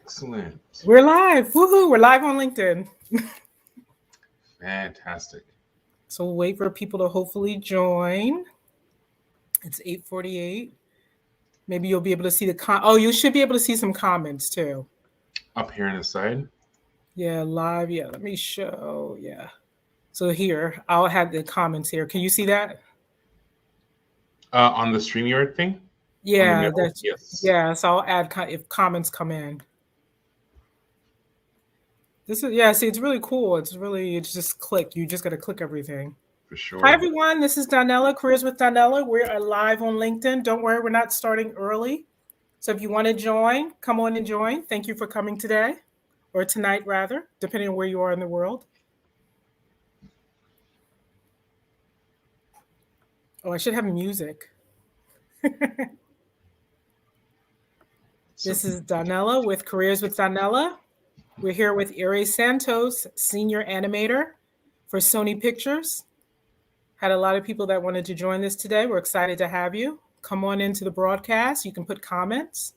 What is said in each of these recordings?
Excellent. We're live. Woohoo! We're live on LinkedIn. Fantastic. So we'll wait for people to hopefully join. It's 8:48. Maybe you'll be able to see the you should be able to see some comments too. Up here on the side? Yeah, live. Yeah, let me show. Yeah. So here, I'll have the comments here. Can you see that? On the StreamYard thing? Yeah, that's yes. Yeah, so I'll add if comments come in. See, it's really cool. It's just click. You just got to click everything. For sure. Hi, everyone. This is Donella, Careers with Donella. We're live on LinkedIn. Don't worry, we're not starting early. So if you want to join, come on and join. Thank you for coming today, or tonight, rather, depending on where you are in the world. Oh, I should have music. This is Donella with Careers with Donella. We're here with Aries Santos, Senior Animator for Sony Pictures. Had a lot of people that wanted to join this today. We're excited to have you. Come on into the broadcast. You can put comments.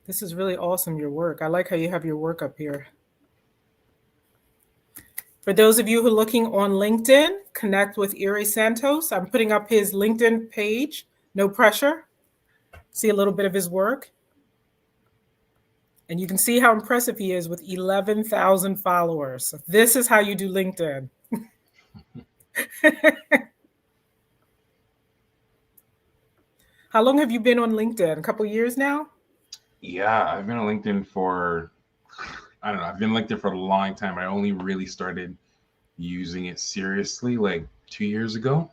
This is really awesome, your work. I like how you have your work up here. For those of you who are looking on LinkedIn, connect with Aries Santos. I'm putting up his LinkedIn page, no pressure. See a little bit of his work. And you can see how impressive he is with 11,000 followers. So this is how you do LinkedIn. How long have you been on LinkedIn? A couple of years now? Yeah, I've been on LinkedIn for, I've been on LinkedIn for a long time. I only really started using it seriously like 2 years ago.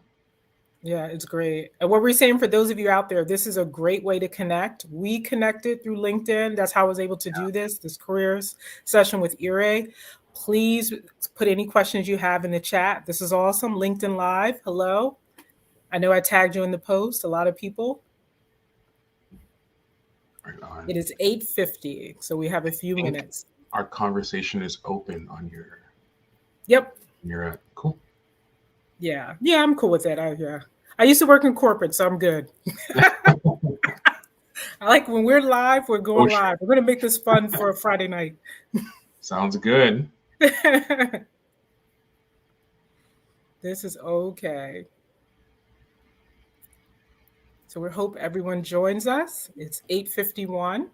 Yeah, it's great. And what we're saying for those of you out there, this is a great way to connect. We connected through LinkedIn. That's how I was able to do this careers session with Ere. Please put any questions you have in the chat. This is awesome. LinkedIn Live. Hello. I know I tagged you in the post, a lot of people. Right on. It is 8:50, so we have a few minutes. Our conversation is open on your... Yep. You're cool. Yeah, I'm cool with that. I used to work in corporate, so I'm good. I like when we're live, we're going live. We're going to make this fun for a Friday night. Sounds good. This is okay. So we hope everyone joins us. It's 8:51.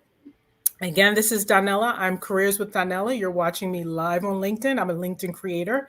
Again, this is Donella. I'm Careers with Donella. You're watching me live on LinkedIn. I'm a LinkedIn creator.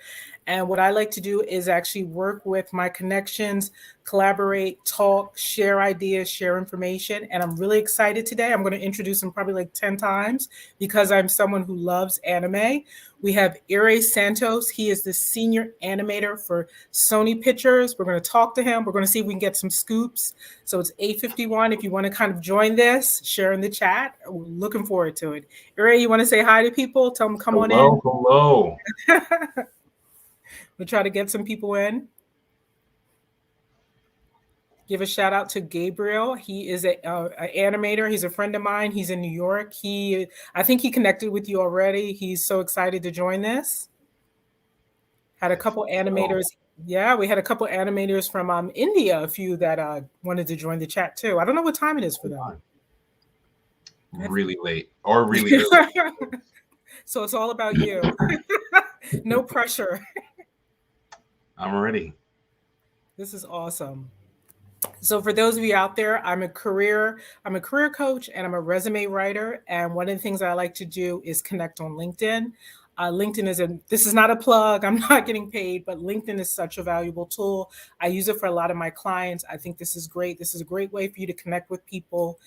And what I like to do is actually work with my connections, collaborate, talk, share ideas, share information. And I'm really excited today. I'm going to introduce him probably like 10 times because I'm someone who loves anime. We have Aries Santos. He is the senior animator for Sony Pictures. We're going to talk to him. We're going to see if we can get some scoops. So it's 8:51. If you want to kind of join this, share in the chat. We're looking forward to it. Aries, you want to say hi to people? Tell them come on in. Hello. We'll try to get some people in. Give a shout out to Gabriel. He is an animator. He's a friend of mine. He's in New York. I think he connected with you already. He's so excited to join this. Had a couple animators. Yeah, we had a couple animators from India, a few that wanted to join the chat too. I don't know what time it is for them. Really late or really early. So it's all about you. No pressure. I'm ready. This is awesome. So for those of you out there, I'm a career coach and I'm a resume writer. And one of the things I like to do is connect on LinkedIn. LinkedIn this is not a plug. I'm not getting paid, but LinkedIn is such a valuable tool. I use it for a lot of my clients. I think this is great. This is a great way for you to connect with people.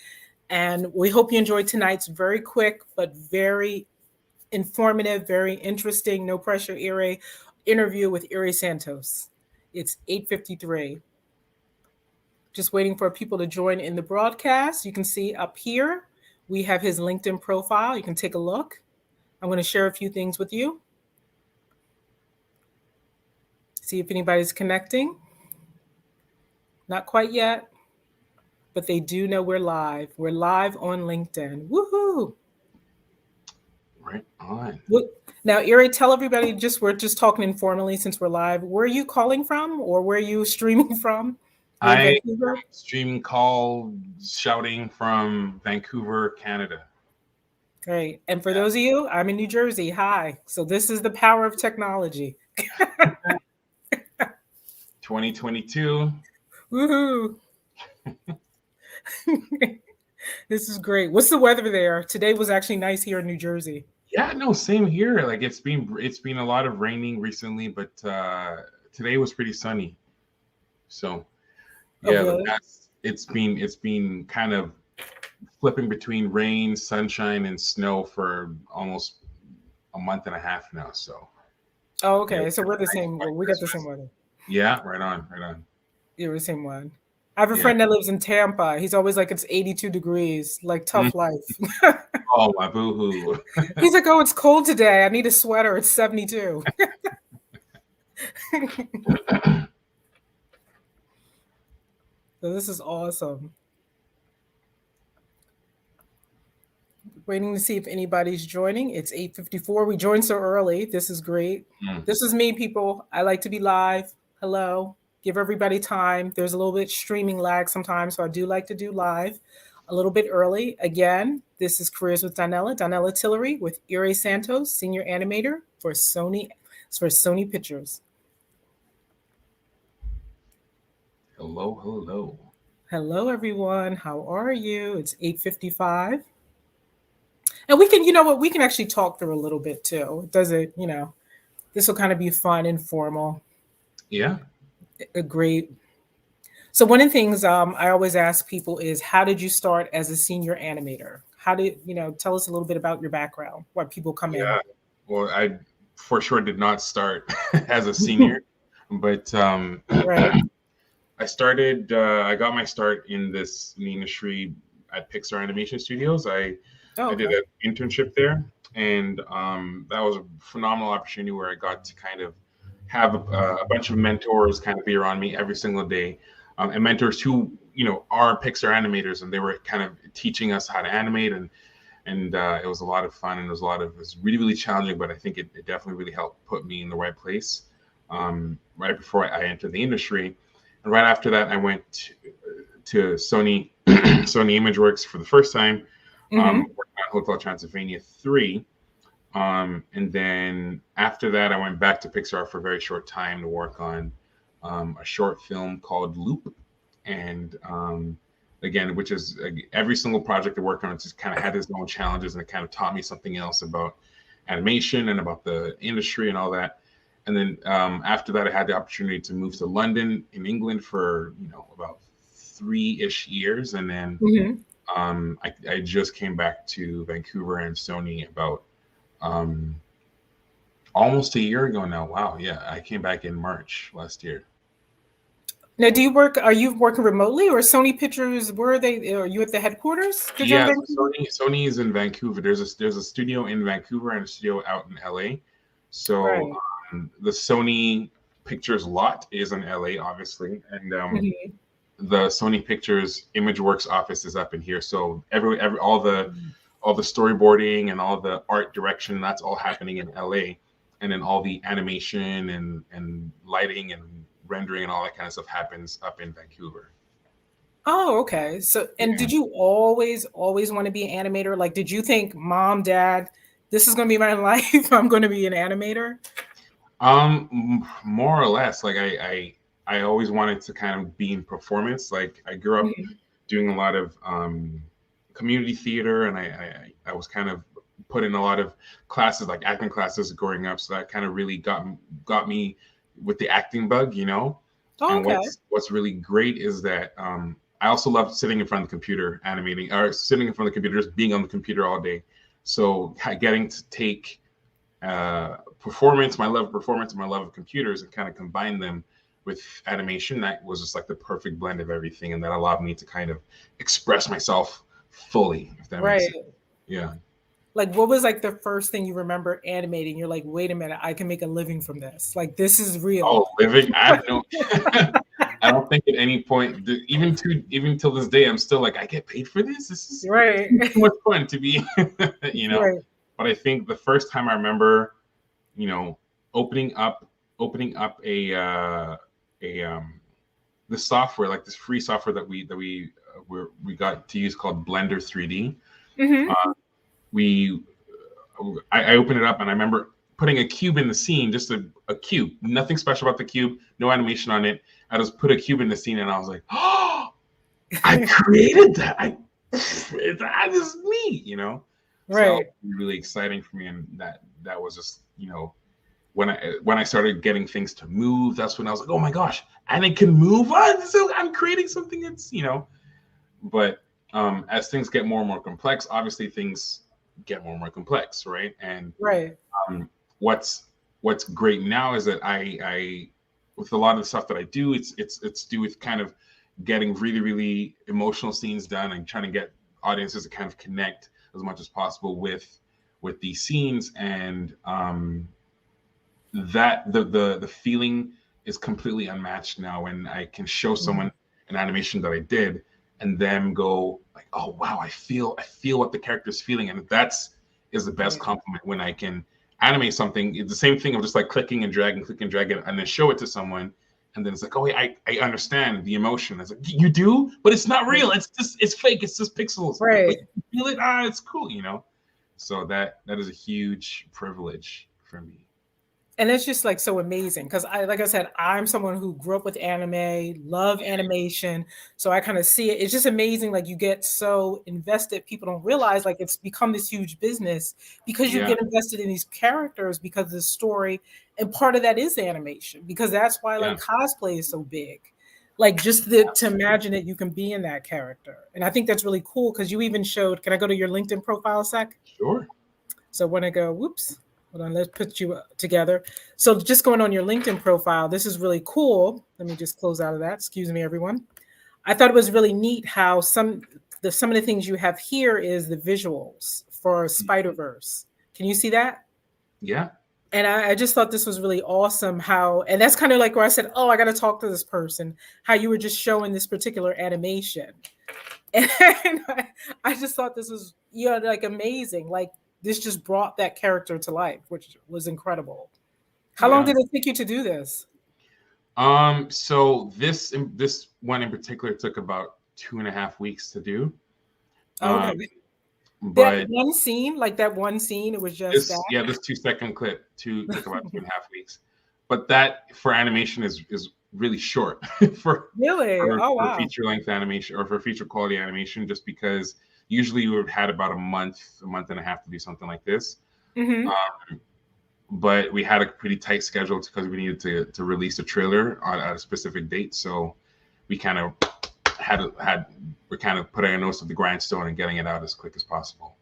And we hope you enjoyed tonight's very quick, but very informative, very interesting, no pressure interview with Aries Santos. It's 8:53. Just waiting for people to join in the broadcast. You can see up here, we have his LinkedIn profile. You can take a look. I'm going to share a few things with you. See if anybody's connecting. Not quite yet, but they do know we're live. We're live on LinkedIn. Woohoo! Right on. Now, Ere, tell everybody, we're just talking informally since we're live. Where are you calling from or where are you streaming from? You're in I Vancouver? stream call shouting from Vancouver, Canada. Great. And for those of you, I'm in New Jersey. Hi. So this is the power of technology. 2022. Woohoo. This is great. What's the weather there? Today was actually nice here in New Jersey. Yeah, no, same here. Like it's been a lot of raining recently, but today was pretty sunny. So Oh, yeah, really? it's been kind of flipping between rain, sunshine, and snow for almost a month and a half now. So Oh, yeah, okay. So we're the nice same. by Well, we got the same Christmas. weather. Yeah, right on, right on. You're the same one. I have a Yeah. friend that lives in Tampa. He's always like, it's 82 degrees, like Mm. tough life. Oh, my boo-hoo. He's like, oh, it's cold today. I need a sweater. It's 72. So this is awesome. Waiting to see if anybody's joining. It's 8:54. We joined so early. This is great. Mm. This is me, people. I like to be live. Hello. Give everybody time. There's a little bit streaming lag sometimes, so I do like to do live a little bit early. Again, this is Careers with Donella Tillery with Ere Santos, senior animator for Sony Pictures. Hello, hello. Hello, everyone. How are you? It's 8:55. And we can, you know what, we can actually talk through a little bit too. Does it, this will kind of be fun, informal. Yeah. Great. So one of the things I always ask people is, how did you start as a senior animator? How did, tell us a little bit about your background, why people come in. Yeah. Well, I for sure did not start as a senior, but Right. I got my start in the industry at Pixar Animation Studios. I did an internship there, and that was a phenomenal opportunity where I got to kind of have a bunch of mentors kind of be around me every single day, and mentors who are Pixar animators, and they were kind of teaching us how to animate, and it was a lot of fun, and it was really, really challenging, but I think it definitely really helped put me in the right place right before I entered the industry. And right after that, I went to Sony Imageworks for the first time, working on Hotel Transylvania 3. And then after that, I went back to Pixar for a very short time to work on a short film called Loop. And again, which is every single project I worked on, it just kind of had its own challenges, and it kind of taught me something else about animation and about the industry and all that. And then after that, I had the opportunity to move to London in England for about 3-ish years, and then I just came back to Vancouver and Sony about almost a year ago now. Wow, yeah, I came back in March last year. Now, are you working remotely, or Sony Pictures? Where are they? Are you at the headquarters? Yeah, Sony is in Vancouver. There's a studio in Vancouver and a studio out in LA. So Right. The Sony Pictures lot is in LA, obviously, and the Sony Pictures Imageworks office is up in here. So all the storyboarding and all the art direction, that's all happening in LA, and then all the animation and lighting and rendering and all that kind of stuff happens up in Vancouver. Oh, okay. So, and did you always want to be an animator? Like, did you think, Mom, Dad, this is going to be my life? I'm going to be an animator? More or less. Like I always wanted to kind of be in performance. Like I grew up doing a lot of community theater, and I was kind of put in a lot of classes, like acting classes growing up. So that kind of really got me with the acting bug, Oh, and okay. what's really great is that I also love sitting in front of the computer animating, or sitting in front of the computer, just being on the computer all day. So getting to take performance, my love of performance and my love of computers, and kind of combine them with animation, that was just like the perfect blend of everything, and that allowed me to kind of express myself fully, if that makes sense. Yeah. Like, what was like the first thing you remember animating? You're like, wait a minute, I can make a living from this. Like, this is real. Oh, living? I don't think at any point, even till this day, I'm still like, I get paid for this. This is right. too much fun to be, Right. But I think the first time I remember, opening up a the software, like this free software that we got to use called Blender 3D. Mm-hmm. I opened it up and I remember putting a cube in the scene, just a cube, nothing special about the cube, no animation on it. I just put a cube in the scene and I was like, oh, I created that. That is me, you know? So that was really exciting for me. And that was just, you know, when I started getting things to move, that's when I was like, oh my gosh, and it can move on. So I'm creating something that's, you know, but as things get more and more complex, obviously things get more and more complex, right? And what's great now is that I with a lot of the stuff that I do, it's do with kind of getting really, really emotional scenes done and trying to get audiences to kind of connect as much as possible with these scenes. And that the feeling is completely unmatched now when I can show someone an animation that I did and them go like, oh wow, I feel what the character is feeling. And is the best compliment when I can animate something. It's the same thing of just like clicking and dragging, and then show it to someone. And then it's like, oh wait, I understand the emotion. It's like, you do, but it's not real. It's fake. It's just pixels. Right. But you feel it. It's cool, you know? So that is a huge privilege for me. And it's just like so amazing because like I said, I'm someone who grew up with anime, love animation. So I kind of see it. It's just amazing. Like you get so invested. People don't realize like it's become this huge business because you get invested in these characters because of the story. And part of that is animation because that's why like cosplay is so big. Like just to imagine that you can be in that character. And I think that's really cool because you even showed, can I go to your LinkedIn profile a sec? Sure. So when I go, whoops. Hold on, let's put you together. So just going on your LinkedIn profile, this is really cool. Let me just close out of that. Excuse me, everyone. I thought it was really neat how some of the things you have here is the visuals for Spiderverse. Can you see that? Yeah. And I just thought this was really awesome how, and that's kind of like where I said, oh, I got to talk to this person, how you were just showing this particular animation. And I just thought this was, like amazing. Like, this just brought that character to life, which was incredible. How long did it take you to do this? So this one in particular took about 2.5 weeks to do. Okay. But that one scene, it was just that. Yeah, this 2-second clip took about 2.5 weeks. But that for animation is really short for feature length animation or for feature quality animation, just because usually you would have had about a month and a half to do something like this. But we had a pretty tight schedule because we needed to release a trailer at a specific date. So we kind of we're kind of putting our nose to the grindstone and getting it out as quick as possible.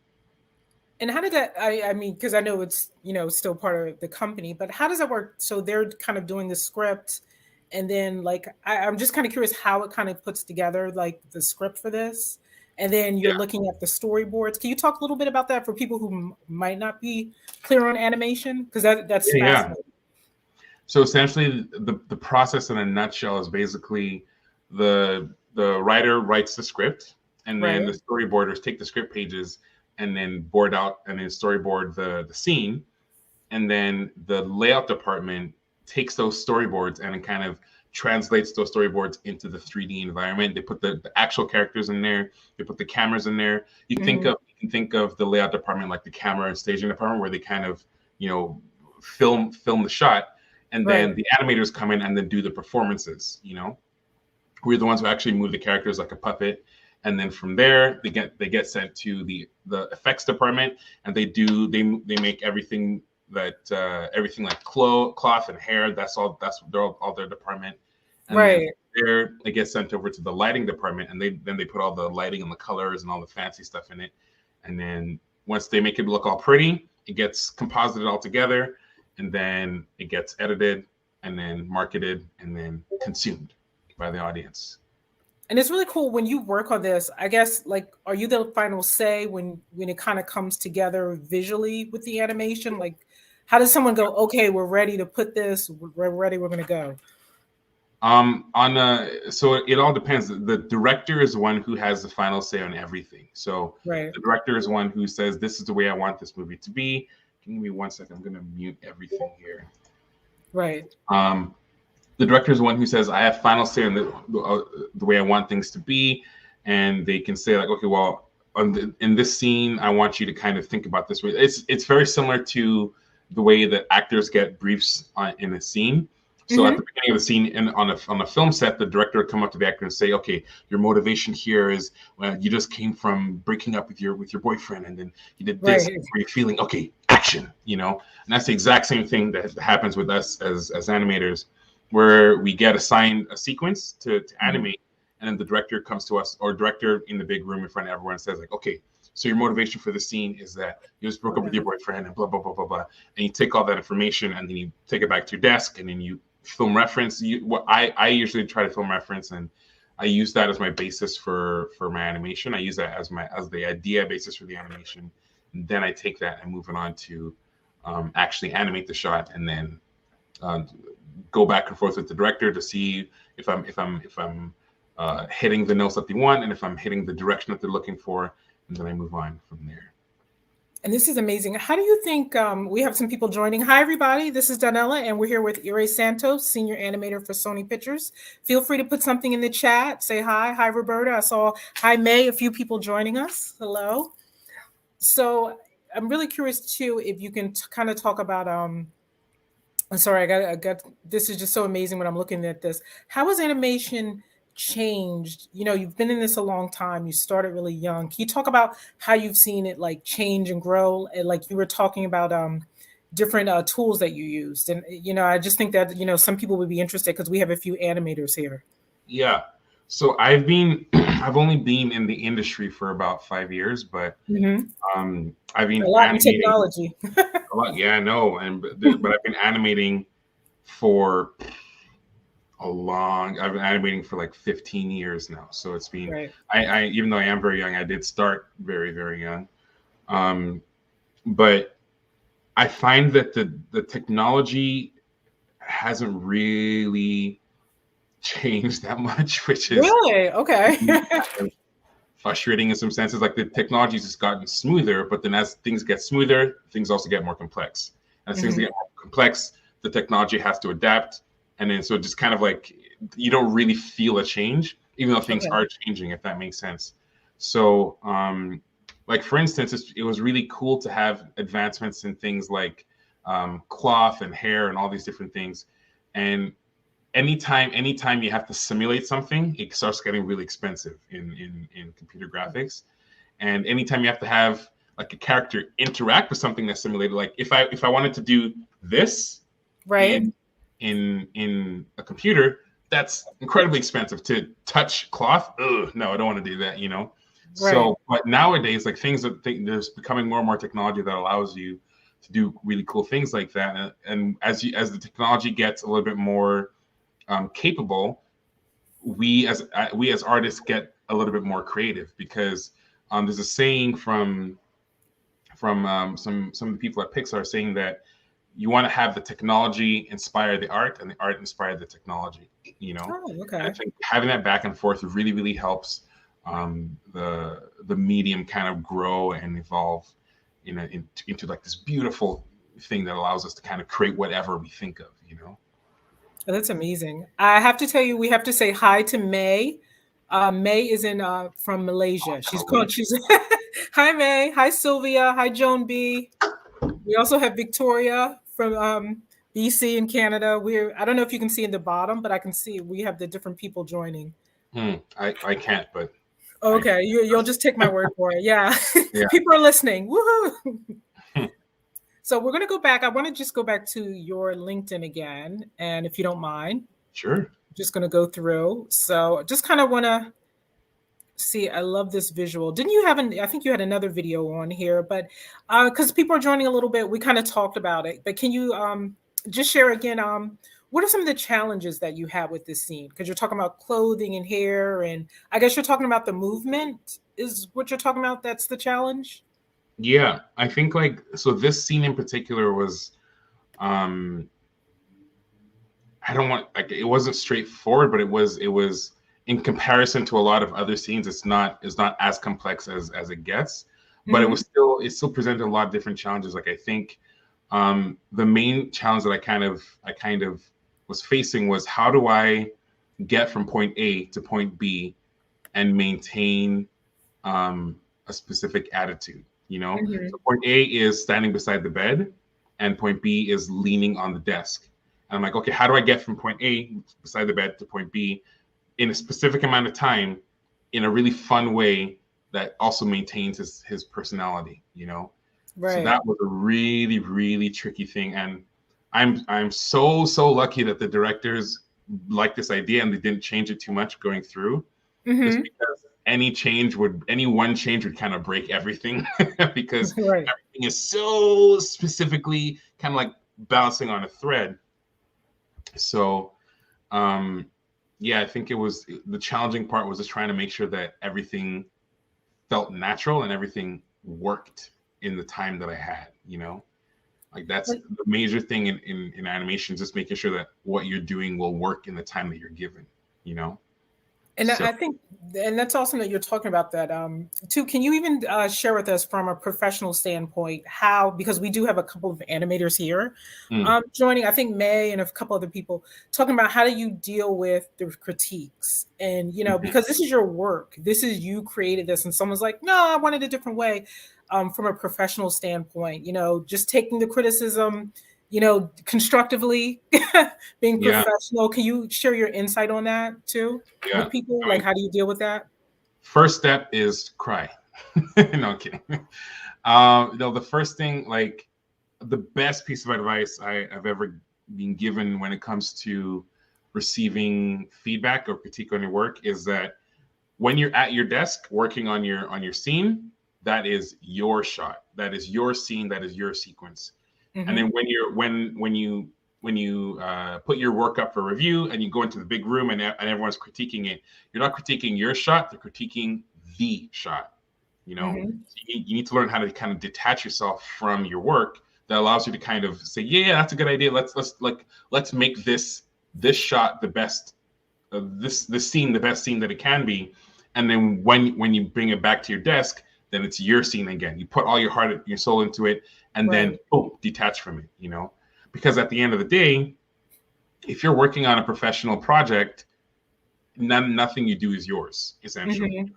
And how did that, I mean, because I know it's, still part of the company, but how does that work? So they're kind of doing the script and then like, I'm just kind of curious how it kind of puts together like the script for this. And then you're looking at the storyboards. Can you talk a little bit about that for people who might not be clear on animation? Because that's fascinating. So essentially, the process in a nutshell is basically the writer writes the script, and then the storyboarders take the script pages and then board out and then storyboard the scene, and then the layout department takes those storyboards and it kind of translates those storyboards into the 3D environment. They put the actual characters in there. They put the cameras in there. You can think of the layout department like the camera and staging department, where they kind of film the shot, and then the animators come in and then do the performances. We're the ones who actually move the characters like a puppet, and then from there they get sent to the effects department, and they make everything everything like cloth and hair. That's all their department. And then there it gets sent over to the lighting department, and they put all the lighting and the colors and all the fancy stuff in it. And then once they make it look all pretty, it gets composited all together, and then it gets edited and then marketed and then consumed by the audience. And it's really cool when you work on this. I guess, like, are you the final say when it kind of comes together visually with the animation? Like, how does someone go, okay, we're ready to put this, we're ready, we're going to go? So it all depends. The director is the one who has the final say on everything. So the director is one who says, this is the way I want this movie to be. Give me 1 second. I'm going to mute everything here. the director is the one who says, I have final say on the way I want things to be. And they can say like, okay, well, in this scene, I want you to kind of think about this way. It's very similar to the way that actors get briefs in a scene. So at the beginning of the scene on a film set, the director would come up to the actor and say, okay, your motivation here is, well, you just came from breaking up with your boyfriend, and then you did this. Right. Where you're feeling, okay, action, And that's the exact same thing that happens with us as animators, where we get assigned a sequence to animate, and then the director comes to us, or director in the big room in front of everyone, and says like, okay, so your motivation for the scene is that you just broke up with your boyfriend and blah, blah, blah, blah, blah. And you take all that information and then you take it back to your desk, and then you film reference. I usually try to film reference, and I use that as my basis for my animation. I use that as the idea basis for the animation. And then I take that and move it on to actually animate the shot, and then go back and forth with the director to see if I'm hitting the notes that they want, and if I'm hitting the direction that they're looking for, and then I move on from there. And this is amazing. How do you think, we have some people joining. Hi, everybody. This is Donella, and we're here with Ere Santos, Senior Animator for Sony Pictures. Feel free to put something in the chat. Say hi. Hi, Roberta. I saw, hi, May, a few people joining us. Hello. So I'm really curious, too, if you can kind of talk about, I'm sorry, I got, this is just so amazing when I'm looking at this. How has animation changed? You've been in this a long time. You started really young. Can you talk about how you've seen it like change and grow? And like you were talking about different tools that you used. And, I just think that, some people would be interested because we have a few animators here. Yeah. So I've only been in the industry for about 5 years, but I've been a lot in technology. A lot, yeah, no, but I've been animating for I've been animating for like 15 years now. So it's been, right. I even though I am very young, I did start very, very young. But I find that the technology hasn't really changed that much, which is really okay. Frustrating in some senses. Like the technology's just gotten smoother, but then as things get smoother, things also get more complex. As things get more complex, the technology has to adapt. And then so just kind of like you don't really feel a change, even though things are changing, if that makes sense. So like for instance, it was really cool to have advancements in things like cloth and hair and all these different things. And anytime you have to simulate something, it starts getting really expensive in computer graphics. And anytime you have to have like a character interact with something that's simulated, like if I wanted to do this right in a computer, that's incredibly expensive. To touch cloth, no, I don't want to do that, Right. So, but nowadays, like there's becoming more and more technology that allows you to do really cool things like that. And as the technology gets a little bit more capable, we as artists get a little bit more creative, because there's a saying from some of the people at Pixar saying that you want to have the technology inspire the art and the art inspire the technology. Oh, okay. I think having that back and forth really, really helps the medium kind of grow and evolve into like this beautiful thing that allows us to kind of create whatever we think of. Oh, that's amazing. I have to tell you, we have to say hi to May. May is from Malaysia. She's hi, May. Hi, Sylvia. Hi, Joan B. We also have Victoria from BC in Canada. I don't know if you can see in the bottom, but I can see we have the different people joining. I can't, but okay, you'll just take my word for it. Yeah. People are listening. Woohoo! So we're going to go back. I want to just go back to your LinkedIn again, and if you don't mind. Sure. I'm just going to go through. So just kind of want to see. I love this visual. Didn't you have I think you had another video on here, but because people are joining a little bit, we kind of talked about it. But can you just share again, what are some of the challenges that you have with this scene? Because you're talking about clothing and hair, and I guess you're talking about the movement is what you're talking about. That's the challenge. Yeah, I think so this scene in particular was, I don't want, it wasn't straightforward, but it was in comparison to a lot of other scenes, it's not as complex as it gets, but it still presented a lot of different challenges. Like I think the main challenge that I kind of was facing was, how do I get from point A to point B and maintain a specific attitude, you know? Mm-hmm. So point A is standing beside the bed, and point B is leaning on the desk. And I'm like, okay, how do I get from point A beside the bed to point B in a specific amount of time in a really fun way that also maintains his personality, you know? Right. So that was a really, really tricky thing. And I'm so lucky that the directors liked this idea and they didn't change it too much going through. Mm-hmm. Just because any one change would kind of break everything because right. everything is so specifically kind of like bouncing on a thread. So yeah, I think it was the challenging part was just trying to make sure that everything felt natural and everything worked in the time that I had, you know? Like that's the major thing in animation, just making sure that what you're doing will work in the time that you're given, you know? And I think, and that's awesome that you're talking about that too. Can you even share with us from a professional standpoint how, because we do have a couple of animators here joining, I think May and a couple other people, talking about how do you deal with the critiques? And, you know, because this is your work, this is you created this and someone's like, no, I want it a different way. From a professional standpoint, you know, just taking the criticism, you know, constructively, being professional. Can you share your insight on that too with people? Like, how do you deal with that? First step is cry. No, I'm kidding. No, the first thing, like the best piece of advice I've ever been given when it comes to receiving feedback or critique on your work is that when you're at your desk working on your scene, that is your shot, that is your scene, that is your sequence. Mm-hmm. And then when you put your work up for review and you go into the big room and everyone's critiquing it, you're not critiquing your shot, they're critiquing the shot. You know, so you need to learn how to kind of detach yourself from your work. That allows you to kind of say, yeah, that's a good idea. Let's make this shot the best, this scene the best scene that it can be. And then when you bring it back to your desk, then it's your scene again. You put all your heart, your soul into it, and then boom, detach from it, you know? Because at the end of the day, if you're working on a professional project, nothing you do is yours, essentially. You know?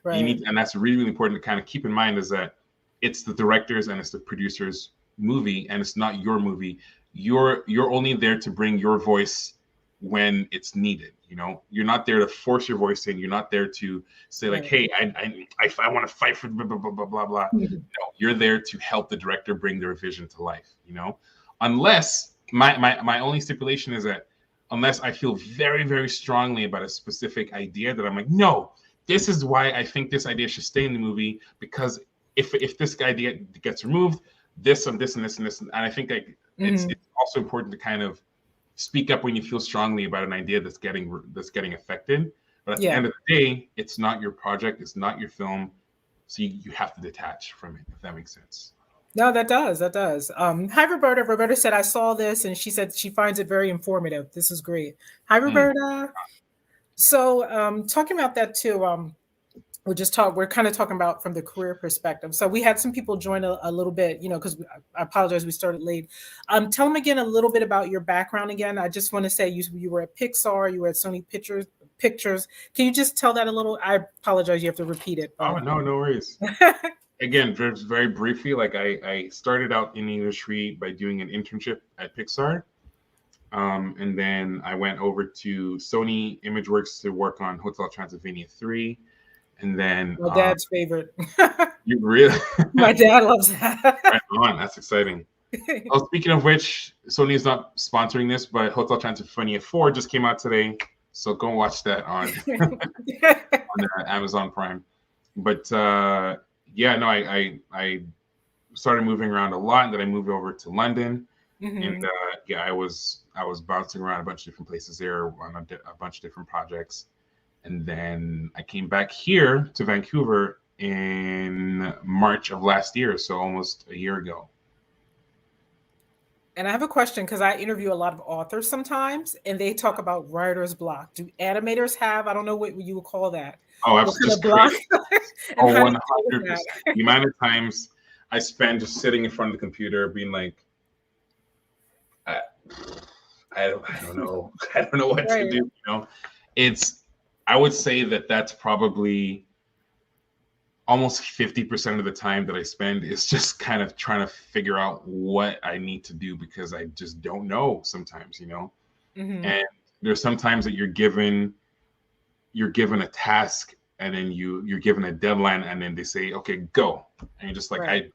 Right. You need, and that's really, really important to kind of keep in mind, is that it's the director's and it's the producer's movie, and it's not your movie. You're only there to bring your voice when it's needed. You know, you're not there to force your voice in. You're not there to say like, hey, I want to fight for blah, blah, blah, blah, blah, blah. No, you're there to help the director bring their vision to life, you know, unless my only stipulation is that unless I feel very, very strongly about a specific idea that I'm like, no, this is why I think this idea should stay in the movie, because if this idea gets removed, this and this and this and this, and I think like it's also important to kind of speak up when you feel strongly about an idea that's getting affected. But at the end of the day, it's not your project, it's not your film, so you have to detach from it, if that makes sense. No, that does. Hi, Roberta. Roberta said, I saw this, and she said she finds it very informative. This is great. Hi, Roberta. So talking about that too, we're kind of talking about from the career perspective. So we had some people join a little bit, you know, because I apologize, we started late. Tell them again a little bit about your background again. I just want to say you were at Pixar, you were at Sony Pictures. Can you just tell that a little? I apologize, you have to repeat it. Oh, no worries. Again, very briefly, like I started out in the industry by doing an internship at Pixar. And then I went over to Sony Imageworks to work on Hotel Transylvania 3. And then my dad's favorite. You really? My dad loves that. Right on, that's exciting. Oh, speaking of which, Sony is not sponsoring this, but Hotel Transylvania 4 just came out today, so go and watch that on Amazon Prime. But yeah, no, I started moving around a lot, and then I moved over to London, and yeah, I was bouncing around a bunch of different places there on a bunch of different projects. And then I came back here to Vancouver in March of last year, so almost a year ago. And I have a question, because I interview a lot of authors sometimes, and they talk about writer's block. Do animators have, I don't know what you would call that. Oh, I've just block. Oh, 100%. The amount of times I spend just sitting in front of the computer being like, I don't know. I don't know what to Right. do. You know, I would say that that's probably almost 50% of the time that I spend is just kind of trying to figure out what I need to do because I just don't know sometimes, you know. Mm-hmm. And there's sometimes that you're given a task and then you're given a deadline and then they say, okay, go. And you're just like, Right.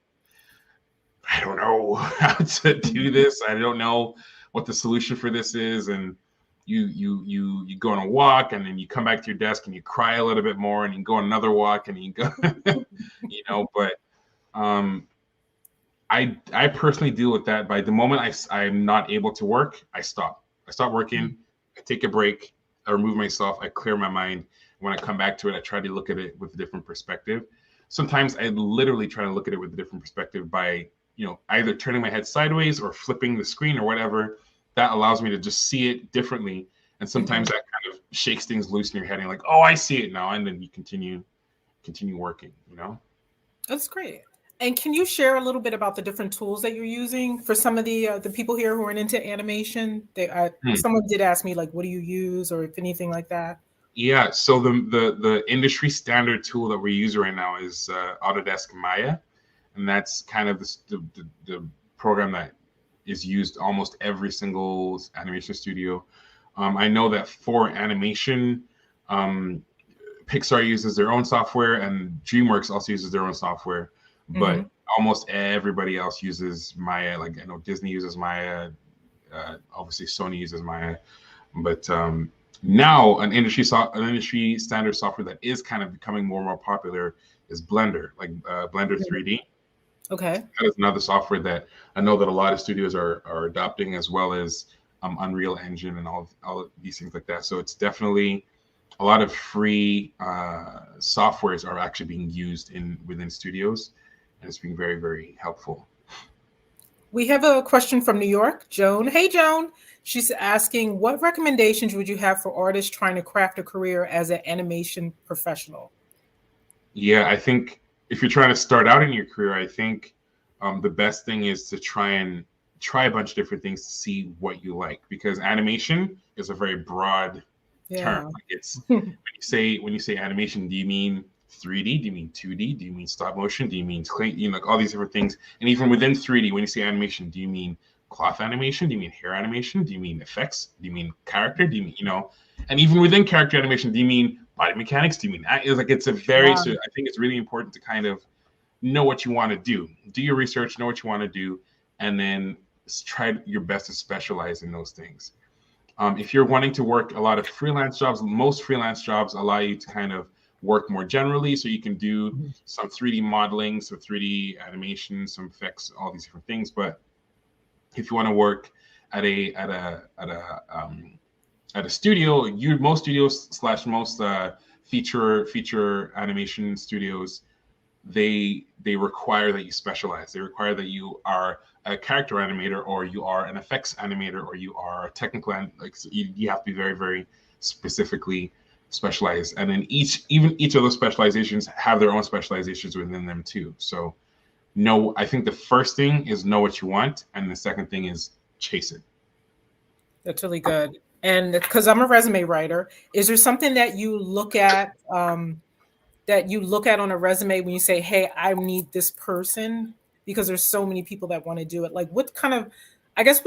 I don't know how to do this. I don't know what the solution for this is. And you go on a walk and then you come back to your desk and you cry a little bit more and you go on another walk and you go, you know, but um, I personally deal with that by the moment I'm not able to work, I stop. I stop working, I take a break, I remove myself, I clear my mind. When I come back to it, I try to look at it with a different perspective. Sometimes I literally try to look at it with a different perspective by, you know, either turning my head sideways or flipping the screen or whatever. That allows me to just see it differently. And sometimes that kind of shakes things loose in your head and you're like, oh, I see it now. And then you continue working, you know? That's great. And can you share a little bit about the different tools that you're using for some of the people here who are into animation? Someone did ask me like, what do you use, or if anything like that. Yeah, so the industry standard tool that we use right now is Autodesk Maya, and that's kind of the program that is used almost every single animation studio. I know that for animation, Pixar uses their own software, and DreamWorks also uses their own software, but almost everybody else uses Maya. Like I know Disney uses Maya, obviously Sony uses Maya, but now an industry standard software that is kind of becoming more and more popular is Blender, like Blender 3D. Okay. That is another software that I know that a lot of studios are adopting, as well as Unreal Engine and all of these things like that. So it's definitely a lot of free softwares are actually being used within studios, and it's being very, very helpful. We have a question from New York, Joan. Hey, Joan. She's asking, what recommendations would you have for artists trying to craft a career as an animation professional? Yeah, I think if you're trying to start out in your career, I think the best thing is to try a bunch of different things to see what you like, because animation is a very broad term. Like it's when you say animation, do you mean 3D? Do you mean 2D? Do you mean stop motion? Do you mean clay? You know, like all these different things. And even within 3D, when you say animation, do you mean cloth animation? Do you mean hair animation? Do you mean effects? Do you mean character? Do you mean, you know? And even within character animation, do you mean body mechanics? Do you mean it's like it's a very so I think it's really important to kind of know what you want to do your research, know what you want to do, and then try your best to specialize in those things. If you're wanting to work a lot of freelance jobs, most freelance jobs allow you to kind of work more generally, so you can do some 3D modeling, some 3D animation, some effects, all these different things. But if you want to work at a studio, most studios / most feature animation studios, they require that you specialize. They require that you are a character animator, or you are an effects animator, or you are a technical like so you have to be very, very specifically specialized. And then each of those specializations have their own specializations within them too. So I think the first thing is know what you want, and the second thing is chase it. That's really good. And because I'm a resume writer, is there something that you look at on a resume when you say, hey, I need this person? Because there's so many people that want to do it. Like what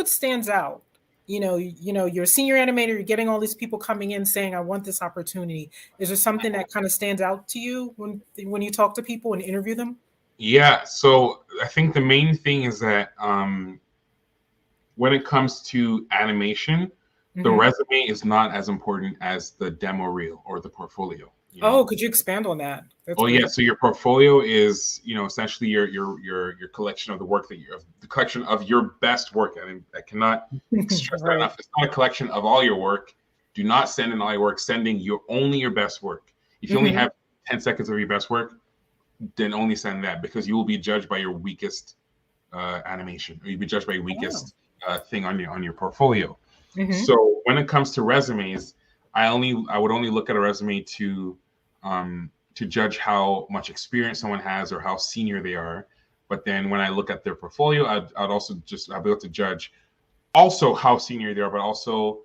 stands out? You're a senior animator, you're getting all these people coming in saying, I want this opportunity. Is there something that kind of stands out to you when you talk to people and interview them? Yeah, so I think the main thing is that when it comes to animation, the resume is not as important as the demo reel or the portfolio. You know? Oh, could you expand on that? That's great. Yeah. So your portfolio is, essentially your collection of the work the collection of your best work. I mean, I cannot stress that enough. It's not a collection of all your work. Do not send in all your work. Sending only your best work. If you only have 10 seconds of your best work, then only send that, because you will be judged by your weakest animation, or you'll be judged by your weakest thing on your portfolio. So when it comes to resumes, I would only look at a resume to judge how much experience someone has or how senior they are. But then when I look at their portfolio, I'll be able to judge also how senior they are, but also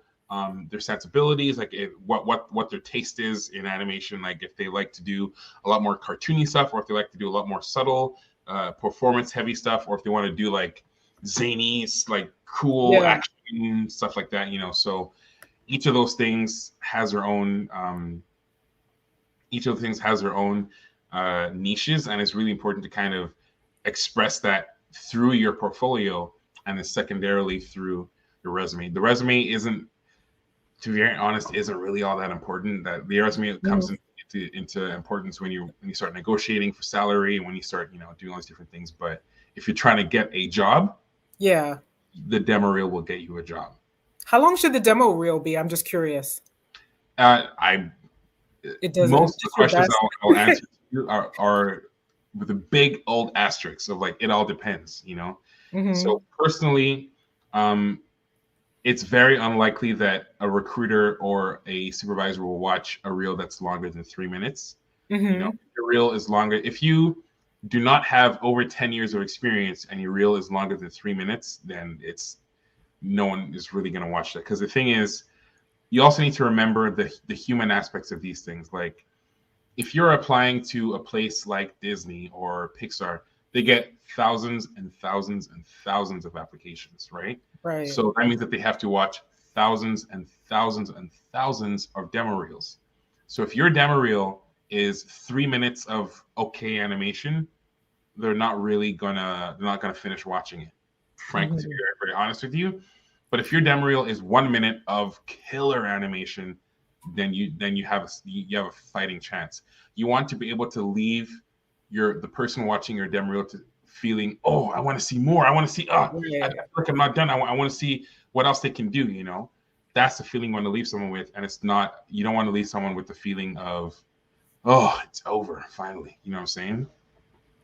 their sensibilities, like what their taste is in animation. Like if they like to do a lot more cartoony stuff, or if they like to do a lot more subtle, performance heavy stuff, or if they want to do like zany, like cool action stuff like that. So each of those things has their own. Each of the things has their own niches, and it's really important to kind of express that through your portfolio, and then secondarily through your resume. The resume isn't, to be very honest, isn't really all that important. That the resume comes into importance when you start negotiating for salary, and when you start doing all these different things. But if you're trying to get a job, the demo reel will get you a job. How long should the demo reel be? I'm just curious. It doesn't. Most of the questions I'll answer to you are with a big old asterisk of like, it all depends, So personally, it's very unlikely that a recruiter or a supervisor will watch a reel that's longer than 3 minutes. If your reel is longer, if you do not have over 10 years of experience and your reel is longer than 3 minutes, then no one is really going to watch that. Because the thing is, you also need to remember the human aspects of these things. Like if you're applying to a place like Disney or Pixar, they get thousands and thousands and thousands of applications, right? Right. So that means that they have to watch thousands and thousands and thousands of demo reels. So if your demo reel is 3 minutes of okay animation, they're not gonna finish watching it. Frankly, to be very, very honest with you. But if your demo reel is 1 minute of killer animation, then you have a fighting chance. You want to be able to leave the person watching your demo reel to feeling, oh, I want to see more. I want to see, I feel like I'm not done. I want to see what else they can do. That's the feeling you want to leave someone with, and you don't want to leave someone with the feeling of, oh, it's over finally. You know what I'm saying?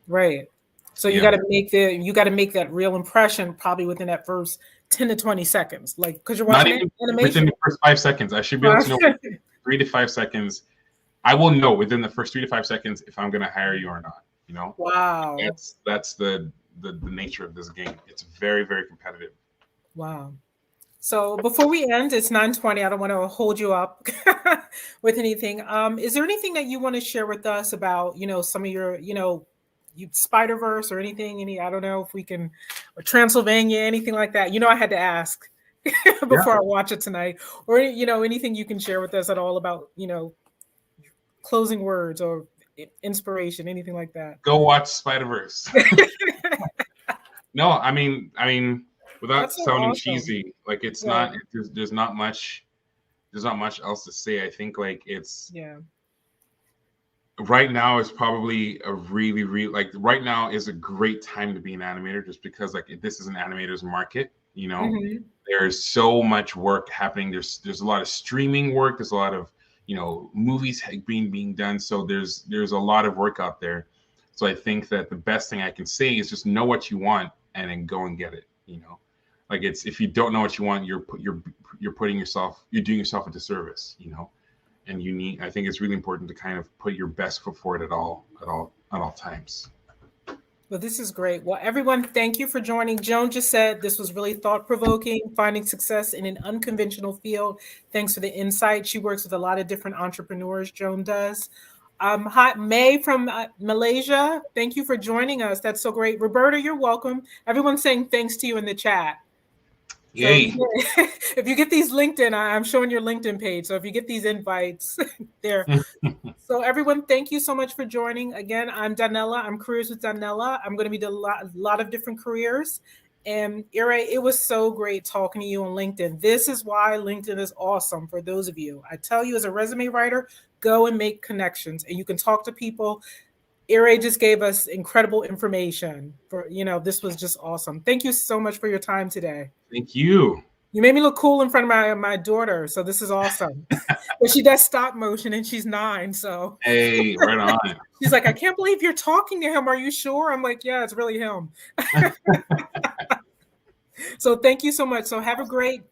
Right. So you got to make that real impression probably within that first 10 to 20 seconds, like, because you're watching animation. Within the first 5 seconds. I should be able to know 3 to 5 seconds. I will know within the first 3 to 5 seconds if I'm going to hire you or not. Wow. That's the nature of this game. It's very, very competitive. Wow. So before we end, it's 9:20. I don't want to hold you up with anything. Is there anything that you want to share with us about, some of your, Spiderverse or anything? I don't know if we can, or Transylvania, anything like that. I had to ask before I watch it tonight, or anything you can share with us at all about, closing words or inspiration, anything like that. Go watch Spiderverse. No, I mean, without sounding cheesy, like it's not. There's not much else to say. I think like it's right now is probably a really like right now is a great time to be an animator, just because like this is an animator's market. There's so much work happening. There's a lot of streaming work. There's a lot of movies being done. So there's a lot of work out there. So I think that the best thing I can say is just know what you want and then go and get it. Like if you don't know what you want, you're doing yourself a disservice. And I think it's really important to kind of put your best foot forward at all times. Well, this is great. Well, everyone, thank you for joining. Joan just said this was really thought-provoking, finding success in an unconventional field. Thanks for the insight. She works with a lot of different entrepreneurs, Joan does. Hi, May from Malaysia. Thank you for joining us. That's so great. Roberta, you're welcome. Everyone's saying thanks to you in the chat. Yay. So, if you get these LinkedIn, I'm showing your LinkedIn page. So if you get these invites there. So everyone, thank you so much for joining. Again, I'm Danella. I'm Careers with Danella. I'm going to be doing a lot of different careers. And Ere, it was so great talking to you on LinkedIn. This is why LinkedIn is awesome for those of you. I tell you, as a resume writer, go and make connections and you can talk to people. Ere just gave us incredible information this was just awesome. Thank you so much for your time today. Thank you. You made me look cool in front of my daughter. So this is awesome. But she does stop motion and she's 9. So hey, right on. She's like, I can't believe you're talking to him. Are you sure? I'm like, yeah, it's really him. So thank you so much. So have a great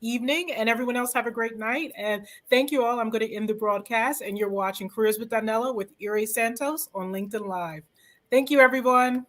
evening, and everyone else have a great night. And thank you all. I'm going to end the broadcast, and you're watching Careers with Danella with Aries Santos on LinkedIn Live. Thank you, everyone.